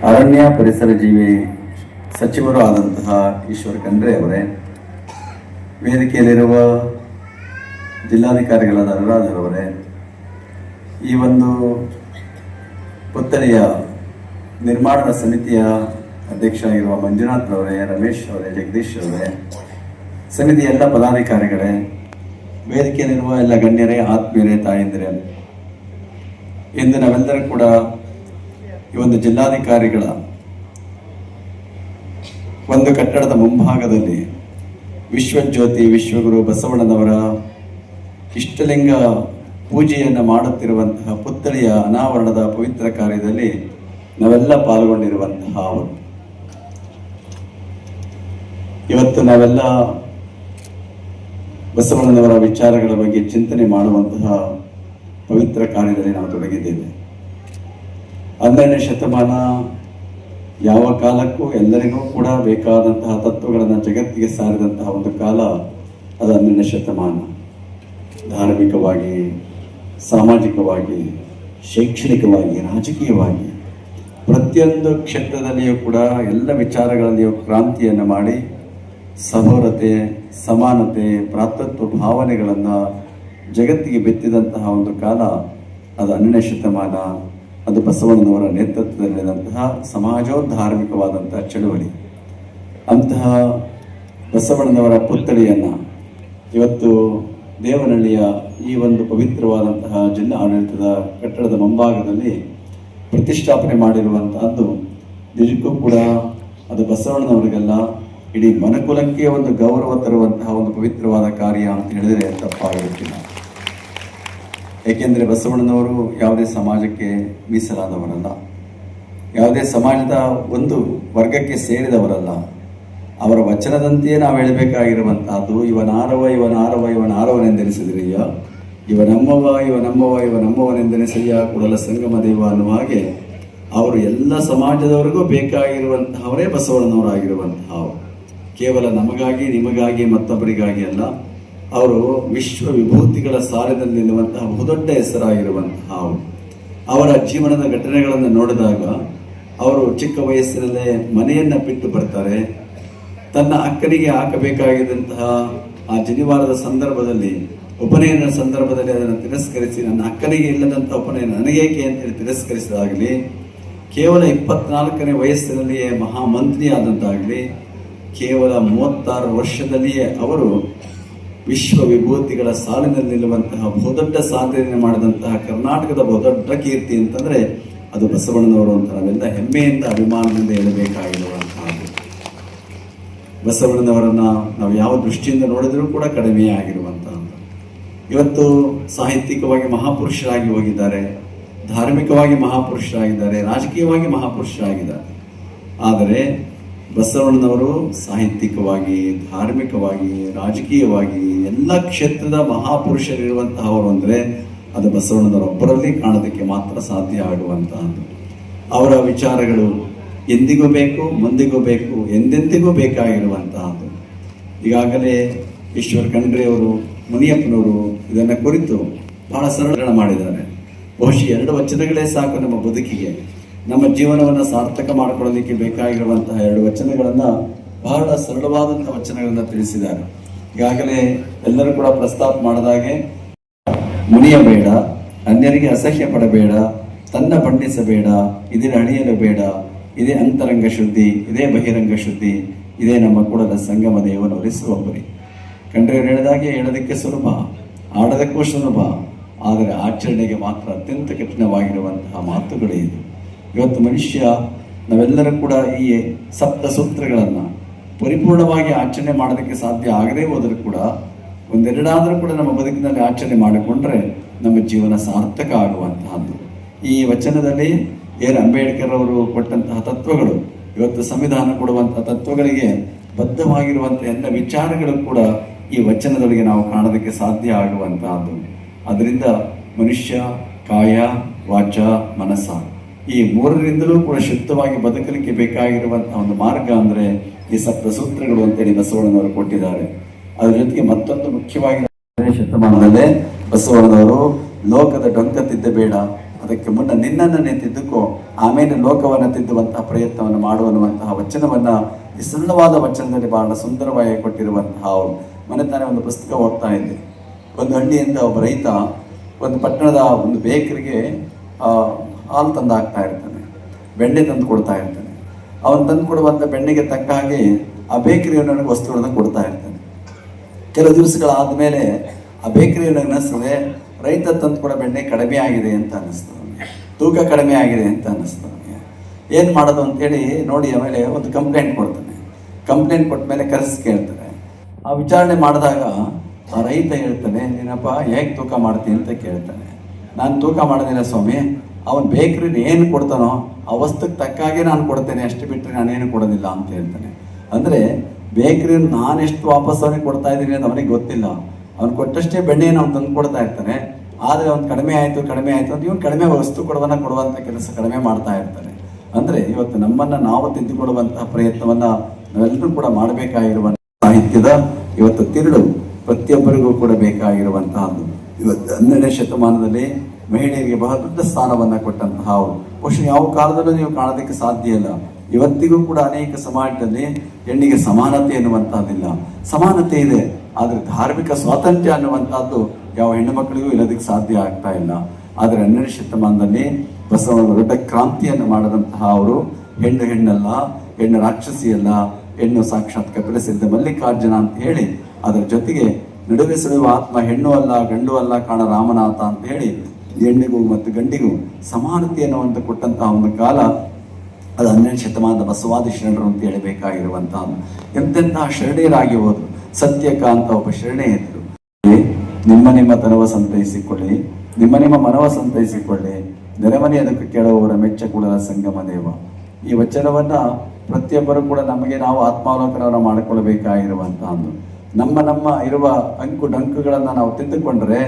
ಅರಣ್ಯ ಪರಿಸರ ಜೀವಿ ಸಚಿವರು ಆದಂತಹ ಈಶ್ವರ್ ಖಂಡ್ರೆ ಅವರೇ, ವೇದಿಕೆಯಲ್ಲಿರುವ ಜಿಲ್ಲಾಧಿಕಾರಿಗಳಾದ ಅನುರಾಧರವರೇ, ಈ ಒಂದು ಪುತ್ಥಳಿಯ ನಿರ್ಮಾಣ ಸಮಿತಿಯ ಅಧ್ಯಕ್ಷ ಆಗಿರುವ ಮಂಜುನಾಥ್ ಅವರೇ, ರಮೇಶ್ ಅವರೇ, ಜಗದೀಶ್ ಅವರೇ, ಸಮಿತಿಯ ಎಲ್ಲ ಪದಾಧಿಕಾರಿಗಳೇ, ವೇದಿಕೆಯಲ್ಲಿರುವ ಎಲ್ಲ ಗಣ್ಯರೇ, ಆತ್ಮೀಯರೇ, ತಾಯಂದಿರೇ, ಇಂದು ನಾವೆಲ್ಲರೂ ಕೂಡ ಈ ಒಂದು ಜಿಲ್ಲಾಧಿಕಾರಿಗಳ ಒಂದು ಕಟ್ಟಡದ ಮುಂಭಾಗದಲ್ಲಿ ವಿಶ್ವಜ್ಯೋತಿ ವಿಶ್ವಗುರು ಬಸವಣ್ಣನವರ ಇಷ್ಟಲಿಂಗ ಪೂಜೆಯನ್ನು ಮಾಡುತ್ತಿರುವಂತಹ ಪುತ್ಥಳಿಯ ಅನಾವರಣದ ಪವಿತ್ರ ಕಾರ್ಯದಲ್ಲಿ ನಾವೆಲ್ಲ ಪಾಲ್ಗೊಂಡಿರುವಂತಹ ಅವರು. ಇವತ್ತು ನಾವೆಲ್ಲ ಬಸವಣ್ಣನವರ ವಿಚಾರಗಳ ಬಗ್ಗೆ ಚಿಂತನೆ ಮಾಡುವಂತಹ ಪವಿತ್ರ ಕಾರ್ಯದಲ್ಲಿ ನಾವು ತೊಡಗಿದ್ದೇವೆ. 12ನೇ ಶತಮಾನ ಯಾವ ಕಾಲಕ್ಕೂ ಎಲ್ಲರಿಗೂ ಕೂಡ ಬೇಕಾದಂತಹ ತತ್ವಗಳನ್ನು ಜಗತ್ತಿಗೆ ಸಾರಿದಂತಹ ಒಂದು ಕಾಲ ಅದು 12ನೇ ಶತಮಾನ. ಧಾರ್ಮಿಕವಾಗಿ, ಸಾಮಾಜಿಕವಾಗಿ, ಶೈಕ್ಷಣಿಕವಾಗಿ, ರಾಜಕೀಯವಾಗಿ ಪ್ರತಿಯೊಂದು ಕ್ಷೇತ್ರದಲ್ಲಿಯೂ ಕೂಡ ಎಲ್ಲ ವಿಚಾರಗಳಲ್ಲಿಯೂ ಕ್ರಾಂತಿಯನ್ನು ಮಾಡಿ ಸಹೋದರತೆ, ಸಮಾನತೆ, ಭ್ರಾತೃತ್ವ ಭಾವನೆಗಳನ್ನು ಜಗತ್ತಿಗೆ ಬಿತ್ತಿದಂತಹ ಒಂದು ಕಾಲ ಅದು 12ನೇ ಶತಮಾನ. ಅದು ಬಸವಣ್ಣನವರ ನೇತೃತ್ವದಲ್ಲಿ ನಡೆದಂತಹ ಸಮಾಜೋದ್ಧಾರ್ಮಿಕವಾದಂತಹ ಚಳುವಳಿ. ಅಂತಹ ಬಸವಣ್ಣನವರ ಪುತ್ಥಳಿಯನ್ನು ಇವತ್ತು ದೇವನಹಳ್ಳಿಯ ಈ ಒಂದು ಪವಿತ್ರವಾದಂತಹ ಜಿಲ್ಲಾ ಆಡಳಿತದ ಕಟ್ಟಡದ ಮುಂಭಾಗದಲ್ಲಿ ಪ್ರತಿಷ್ಠಾಪನೆ ಮಾಡಿರುವಂತಹದ್ದು ನಿಜಕ್ಕೂ ಕೂಡ ಅದು ಬಸವಣ್ಣನವರಿಗೆಲ್ಲ ಇಡೀ ಮನುಕುಲಕ್ಕೆ ಒಂದು ಗೌರವ ತರುವಂತಹ ಒಂದು ಪವಿತ್ರವಾದ ಕಾರ್ಯ ಅಂತ ಹೇಳಿದರೆ ತಪ್ಪಾಗಿರುತ್ತಿಲ್ಲ. ಏಕೆಂದರೆ ಬಸವಣ್ಣನವರು ಯಾವುದೇ ಸಮಾಜಕ್ಕೆ ಮೀಸಲಾದವರಲ್ಲ, ಯಾವುದೇ ಸಮಾಜದ ಒಂದು ವರ್ಗಕ್ಕೆ ಸೇರಿದವರಲ್ಲ. ಅವರ ವಚನದಂತೆಯೇ ನಾವು ಹೇಳಬೇಕಾಗಿರುವಂತಹದ್ದು, ಇವನಾರವನೆಂದೆನಿಸಿದರಿಯ, ಇವನಮ್ಮವನೆಂದೆನಿಸಿದೆಯ ಕೂಡಲ ಸಂಗಮ ದೇವ ಅನ್ನುವ ಹಾಗೆ ಅವರು ಎಲ್ಲ ಸಮಾಜದವರಿಗೂ ಬೇಕಾಗಿರುವಂತಹವರೇ ಬಸವಣ್ಣನವರಾಗಿರುವಂತಹ. ಕೇವಲ ನಮಗಾಗಿ, ನಿಮಗಾಗಿ, ಮತ್ತೊಬ್ಬರಿಗಾಗಿ ಅಲ್ಲ, ಅವರು ವಿಶ್ವ ವಿಭೂತಿಗಳ ಸಾಲಿನಲ್ಲಿ ನಿಲ್ಲುವಂತಹ ಬಹುದೊಡ್ಡ ಹೆಸರಾಗಿರುವಂತಹ. ಅವರ ಜೀವನದ ಘಟನೆಗಳನ್ನು ನೋಡಿದಾಗ ಅವರು ಚಿಕ್ಕ ವಯಸ್ಸಿನಲ್ಲೇ ಮನೆಯನ್ನ ಬಿಟ್ಟು ಬರ್ತಾರೆ. ತನ್ನ ಅಕ್ಕನಿಗೆ ಹಾಕಬೇಕಾಗಿದ್ದಂತಹ ಆ ಜನಿವಾರದ ಸಂದರ್ಭದಲ್ಲಿ, ಉಪನಯನ ಸಂದರ್ಭದಲ್ಲಿ ಅದನ್ನು ತಿರಸ್ಕರಿಸಿ, ನನ್ನ ಅಕ್ಕನಿಗೆ ಇಲ್ಲದಂತಹ ಉಪನಯನ ನನಗೇಕೆ ಅಂತೇಳಿ ತಿರಸ್ಕರಿಸಿದಾಗಲಿ, ಕೇವಲ 24ನೇ ವಯಸ್ಸಿನಲ್ಲಿಯೇ ಮಹಾಮಂತ್ರಿ ಆದಂತಾಗಲಿ, ಕೇವಲ 36 ವರ್ಷದಲ್ಲಿಯೇ ಅವರು ವಿಶ್ವ ವಿಭೂತಿಗಳ ಸಾಲಿನಲ್ಲಿ ನಿಲ್ಲುವಂತಹ ಬಹುದೊಡ್ಡ ಸಾಧನೆ ಮಾಡಿದಂತಹ ಕರ್ನಾಟಕದ ಬಹುದೊಡ್ಡ ಕೀರ್ತಿ ಅಂತಂದ್ರೆ ಅದು ಬಸವಣ್ಣನವರು ಅಂತ ನಾವೆಲ್ಲ ಹೆಮ್ಮೆಯಿಂದ, ಅಭಿಮಾನದಿಂದ ಹೇಳಬೇಕಾಗಿರುವಂತಹದ್ದು. ಬಸವಣ್ಣನವರನ್ನ ನಾವು ಯಾವ ದೃಷ್ಟಿಯಿಂದ ನೋಡಿದ್ರೂ ಕೂಡ ಕಡಿಮೆ ಆಗಿರುವಂತಹದ್ದು. ಇವತ್ತು ಸಾಹಿತ್ಯಿಕವಾಗಿ ಮಹಾಪುರುಷರಾಗಿ ಹೋಗಿದ್ದಾರೆ, ಧಾರ್ಮಿಕವಾಗಿ ಮಹಾಪುರುಷರಾಗಿದ್ದಾರೆ, ರಾಜಕೀಯವಾಗಿ ಮಹಾಪುರುಷರಾಗಿದ್ದಾರೆ. ಆದರೆ ಬಸವಣ್ಣನವರು ಸಾಹಿತ್ಯಿಕವಾಗಿ, ಧಾರ್ಮಿಕವಾಗಿ, ರಾಜಕೀಯವಾಗಿ ಎಲ್ಲ ಕ್ಷೇತ್ರದ ಮಹಾಪುರುಷರಿರುವಂತಹವರು ಅಂದರೆ ಅದು ಬಸವಣ್ಣನವರೊಬ್ಬರಲ್ಲಿ ಕಾಣೋದಕ್ಕೆ ಮಾತ್ರ ಸಾಧ್ಯ ಆಗುವಂತಹದ್ದು. ಅವರ ವಿಚಾರಗಳು ಎಂದಿಗೂ ಬೇಕು, ಮುಂದಿಗೂ ಬೇಕು, ಎಂದೆಂದಿಗೂ ಬೇಕಾಗಿರುವಂತಹದ್ದು. ಈಗಾಗಲೇ ಈಶ್ವರ್ ಖಂಡ್ರೆ ಅವರು, ಮುನಿಯಪ್ಪನವರು ಇದನ್ನು ಕುರಿತು ಬಹಳ ಸರಳ ಮಾಡಿದ್ದಾರೆ. ಬಹುಶಃ 2 ವಚನಗಳೇ ಸಾಕು ನಮ್ಮ ಬದುಕಿಗೆ, ನಮ್ಮ ಜೀವನವನ್ನು ಸಾರ್ಥಕ ಮಾಡಿಕೊಳ್ಳಲಿಕ್ಕೆ ಬೇಕಾಗಿರುವಂತಹ 2 ವಚನಗಳನ್ನು, ಬಹಳ ಸರಳವಾದಂತಹ ವಚನಗಳನ್ನು ತಿಳಿಸಿದ್ದಾರೆ. ಈಗಾಗಲೇ ಎಲ್ಲರೂ ಕೂಡ ಪ್ರಸ್ತಾಪ ಮಾಡಿದಾಗೆ, ಮುನಿಯಬೇಡ, ಅನ್ಯರಿಗೆ ಅಸಹ್ಯ ಪಡಬೇಡ, ತನ್ನ ಬಣ್ಣಿಸಬೇಡ, ಇದಿನ ಅಣಿಯಲು ಬೇಡ, ಇದೇ ಅಂತರಂಗ ಶುದ್ಧಿ, ಇದೇ ಬಹಿರಂಗ ಶುದ್ಧಿ, ಇದೇ ನಮ್ಮ ಕೂಡಲ ಸಂಗಮ ದೇವನು ಒಲಿಸುವಬ್ಬರಿ. ಕಂಡ್ರೆ ಹೇಳಿದಾಗೆ ಹೇಳೋದಕ್ಕೆ ಸುಲಭ, ಆಡೋದಕ್ಕೂ ಸುಲಭ, ಆದರೆ ಆಚರಣೆಗೆ ಮಾತ್ರ ಅತ್ಯಂತ ಕಠಿಣವಾಗಿರುವಂತಹ ಮಾತುಗಳೇ ಇದು. ಇವತ್ತು ಮನುಷ್ಯ, ನಾವೆಲ್ಲರೂ ಕೂಡ ಈ ಸಪ್ತ ಸೂತ್ರಗಳನ್ನು ಪರಿಪೂರ್ಣವಾಗಿ ಆಚರಣೆ ಮಾಡೋದಕ್ಕೆ ಸಾಧ್ಯ ಆಗದೇ ಹೋದರೂ ಕೂಡ ಒಂದೆರಡಾದರೂ ಕೂಡ ನಮ್ಮ ಬದುಕಿನಲ್ಲಿ ಆಚರಣೆ ಮಾಡಿಕೊಂಡ್ರೆ ನಮ್ಮ ಜೀವನ ಸಾರ್ಥಕ ಆಗುವಂತಹದ್ದು. ಈ ವಚನದಲ್ಲಿ ಅಂಬೇಡ್ಕರ್ ಅವರು ಕೊಟ್ಟಂತಹ ತತ್ವಗಳು, ಇವತ್ತು ಸಂವಿಧಾನ ಕೊಡುವಂತಹ ತತ್ವಗಳಿಗೆ ಬದ್ಧವಾಗಿರುವಂತಹ ಎಲ್ಲ ವಿಚಾರಗಳು ಕೂಡ ಈ ವಚನದೊಳಗೆ ನಾವು ಕಾಣೋದಕ್ಕೆ ಸಾಧ್ಯ ಆಗುವಂತಹದ್ದು. ಅದರಿಂದ ಮನುಷ್ಯ ಕಾಯ, ವಾಚ, ಮನಸ್ಸ ಈ 3ರಿಂದಲೂ ಕೂಡ ಶುದ್ಧವಾಗಿ ಬದುಕಲಿಕ್ಕೆ ಬೇಕಾಗಿರುವಂತಹ ಒಂದು ಮಾರ್ಗ ಅಂದರೆ ಈ ಸಪ್ತ ಸೂತ್ರಗಳು ಅಂತೇಳಿ ಬಸವಣ್ಣನವರು ಕೊಟ್ಟಿದ್ದಾರೆ. ಅದರ ಜೊತೆಗೆ ಮತ್ತೊಂದು ಮುಖ್ಯವಾಗಿ ಶತಮಾನದಲ್ಲೇ ಬಸವಣ್ಣನವರು ಲೋಕದ ಡೊಂಕ ತಿದ್ದಬೇಡ, ಅದಕ್ಕೆ ಮುನ್ನ ನಿನ್ನನ್ನೇ ತಿದ್ದುಕೋ, ಆಮೇಲೆ ಲೋಕವನ್ನು ತಿದ್ದುವಂತಹ ಪ್ರಯತ್ನವನ್ನು ಮಾಡುವಂತಹ ವಚನವನ್ನು ಈ ಸರಳವಾದ ವಚನದಲ್ಲಿ ಬಹಳ ಸುಂದರವಾಗಿ ಕೊಟ್ಟಿರುವಂತಹ ಅವರು. ತಾನೇ ಒಂದು ಪುಸ್ತಕ ಓದ್ತಾ ಇದ್ದೆ. ಒಂದು ಹಳ್ಳಿಯಿಂದ ಒಬ್ಬ ರೈತ ಒಂದು ಪಟ್ಟಣದ ಒಂದು ಬೇಕರಿಗೆ ಹಾಲು ತಂದು ಹಾಕ್ತಾ ಇರ್ತಾನೆ, ಬೆಣ್ಣೆ ತಂದು ಕೊಡ್ತಾ ಇರ್ತಾನೆ. ಅವನು ತಂದು ಕೊಡುವಂಥ ಬೆಣ್ಣೆಗೆ ತಕ್ಕ ಹಾಗೆ ಆ ಬೇಕರಿಯವನಿಗೆ ವಸ್ತುಗಳನ್ನು ಕೊಡ್ತಾ ಇರ್ತಾನೆ. ಕೆಲವು ದಿವಸಗಳಾದ ಮೇಲೆ ಆ ಬೇಕರಿಯವನಿಗೆ ಅನ್ನಿಸ್ತದೆ, ರೈತ ತಂದು ಕೊಡೋ ಬೆಣ್ಣೆ ಕಡಿಮೆ ಆಗಿದೆ ಅಂತ ಅನ್ನಿಸ್ತದೆ, ತೂಕ ಕಡಿಮೆ ಆಗಿದೆ ಅಂತ ಅನ್ನಿಸ್ತದೆ. ಏನು ಮಾಡೋದು ಅಂತೇಳಿ ನೋಡಿ ಆಮೇಲೆ ಒಂದು ಕಂಪ್ಲೇಂಟ್ ಕೊಡ್ತಾನೆ. ಕಂಪ್ಲೇಂಟ್ ಕೊಟ್ಟ ಮೇಲೆ ಕರೆಸಿ ಕೇಳ್ತಾನೆ. ಆ ವಿಚಾರಣೆ ಮಾಡಿದಾಗ ಆ ರೈತ ಹೇಳ್ತಾನೆ, ನೀನಪ್ಪ ಹೇಗೆ ತೂಕ ಮಾಡ್ತೀನಿ ಅಂತ ಕೇಳ್ತಾನೆ. ನಾನು ತೂಕ ಮಾಡೋದಿಲ್ಲ ಸ್ವಾಮಿ, ಅವನು ಬೇಕ್ರಿ ಏನು ಕೊಡ್ತಾನೋ ಆ ವಸ್ತುಕ್ಕೆ ತಕ್ಕಾಗೆ ನಾನು ಕೊಡ್ತೇನೆ, ಅಷ್ಟು ಬಿಟ್ಟರೆ ನಾನೇನು ಕೊಡೋದಿಲ್ಲ ಅಂತ ಹೇಳ್ತಾನೆ. ಅಂದರೆ ಬೇಕ್ರಿ ನಾನೆಷ್ಟು ವಾಪಸ್ ಅವನಿಗೆ ಕೊಡ್ತಾ ಇದ್ದೀನಿ ಅಂತ ಅವನಿಗೆ ಗೊತ್ತಿಲ್ಲ. ಅವ್ನು ಕೊಟ್ಟಷ್ಟೇ ಬೆಣ್ಣೆಯನ್ನು ಅವ್ನು ತಂದು ಕೊಡ್ತಾ ಇರ್ತಾನೆ. ಆದರೆ ಅವ್ನು ಕಡಿಮೆ ಆಯಿತು ಅಂತ ಇವನು ಕಡಿಮೆ ವಸ್ತು ಕೊಡುವಂಥ ಕೆಲಸ ಕಡಿಮೆ ಮಾಡ್ತಾ ಇರ್ತಾನೆ. ಅಂದರೆ ಇವತ್ತು ನಮ್ಮನ್ನು ನಾವು ತಿದ್ದುಕೊಡುವಂತಹ ಪ್ರಯತ್ನವನ್ನು ನಾವೆಲ್ಲರೂ ಕೂಡ ಮಾಡಬೇಕಾಗಿರುವಂಥ ಸಾಹಿತ್ಯದ ಇವತ್ತು ತಿರುಳು ಪ್ರತಿಯೊಬ್ಬರಿಗೂ ಕೂಡ ಬೇಕಾಗಿರುವಂತಹದ್ದು. ಇವತ್ತು 12ನೇ ಶತಮಾನದಲ್ಲಿ ಮಹಿಳೆಯರಿಗೆ ಬಹಳ ದೊಡ್ಡ ಸ್ಥಾನವನ್ನು ಕೊಟ್ಟಂತಹ ಅವರು. ಬಹುಶಃ ಯಾವ ಕಾಲದಲ್ಲೂ ನೀವು ಕಾಣೋದಕ್ಕೆ ಸಾಧ್ಯ ಇಲ್ಲ. ಇವತ್ತಿಗೂ ಕೂಡ ಅನೇಕ ಸಮಾಜದಲ್ಲಿ ಹೆಣ್ಣಿಗೆ ಸಮಾನತೆ ಎನ್ನುವಂತಹದ್ದಿಲ್ಲ. ಸಮಾನತೆ ಇದೆ, ಆದರೆ ಧಾರ್ಮಿಕ ಸ್ವಾತಂತ್ರ್ಯ ಅನ್ನುವಂಥದ್ದು ಯಾವ ಹೆಣ್ಣು ಮಕ್ಕಳಿಗೂ ಇರೋದಕ್ಕೆ ಸಾಧ್ಯ ಆಗ್ತಾ ಇಲ್ಲ. ಆದರೆ 12ನೇ ಶತಮಾನದಲ್ಲಿ ಬಸವನ ದೊಡ್ಡ ಕ್ರಾಂತಿಯನ್ನು ಮಾಡಿದಂತಹ ಅವರು ಹೆಣ್ಣಲ್ಲ, ಹೆಣ್ಣು ರಾಕ್ಷಸಿಯಲ್ಲ, ಹೆಣ್ಣು ಸಾಕ್ಷಾತ್ ಕಪಿಲ ಸಿದ್ಧ ಮಲ್ಲಿಕಾರ್ಜುನ ಅಂತ ಹೇಳಿ, ಅದರ ಜೊತೆಗೆ ನಡುವೆ ಸುಳಿಯುವ ಆತ್ಮ ಹೆಣ್ಣು ಅಲ್ಲ ಗಂಡು ಅಲ್ಲ ಕಾಣ ರಾಮನಾಥ ಅಂತ ಹೇಳಿ ಹೆಣ್ಣಿಗೂ ಮತ್ತು ಗಂಡಿಗೂ ಸಮಾನತೆಯನ್ನು ಅಂತ ಕೊಟ್ಟಂತಹ ಒಂದು ಕಾಲ ಅದು 12ನೇ ಶತಮಾನದ ಬಸವಾದಿ ಶರಣರು ಅಂತ ಹೇಳಬೇಕಾಗಿರುವಂತಹದ್ದು. ಎಂತೆಂತಹ ಶರಣೆಯರಾಗಿ ಹೋದ್ರು. ಸತ್ಯಕ ಅಂತ ಒಬ್ಬ ಶರಣೆ ಇದ್ರು. ನಿಮ್ಮ ತನವ ಸಂತೈಸಿಕೊಳ್ಳಿ, ನಿಮ್ಮ ಮನವ ಸಂತೈಸಿಕೊಳ್ಳಿ, ನೆರೆಮನೆ ಅದಕ್ಕೆ ಕೇಳುವವರ ಮೆಚ್ಚ ಕೂಡಲ ಸಂಗಮ ದೇವ. ಈ ವಚನವನ್ನ ಪ್ರತಿಯೊಬ್ಬರು ಕೂಡ ನಮಗೆ ನಾವು ಆತ್ಮಾವಲೋಕನವನ್ನು ಮಾಡಿಕೊಳ್ಳಬೇಕಾಗಿರುವಂತಹದ್ದು. ನಮ್ಮ ಇರುವ ಅಂಕು ಡಂಕುಗಳನ್ನು ನಾವು ತಿದ್ದುಕೊಂಡ್ರೆ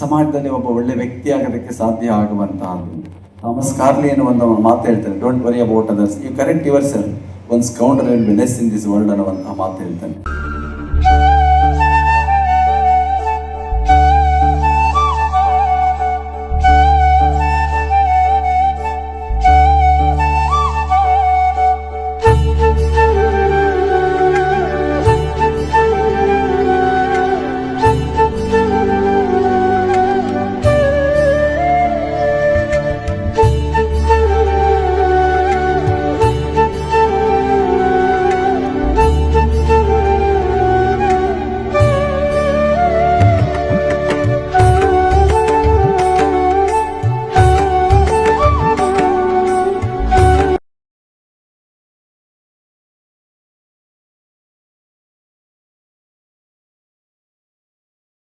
ಸಮಾಜದಲ್ಲಿ ಒಬ್ಬ ಒಳ್ಳೆ ವ್ಯಕ್ತಿ ಆಗೋದಕ್ಕೆ ಸಾಧ್ಯ ಆಗುವಂತಹದ್ದು. ಥಾಮಸ್ ಕಾರ್ಲಿ ಅನ್ನೋ ಒಂದು ಮಾತು ಹೇಳ್ತಾನೆ, don't worry about others, you correct yourself, one scoundrel will be less in this world ಅನ್ನುವಂತಹ ಮಾತು ಹೇಳ್ತಾನೆ.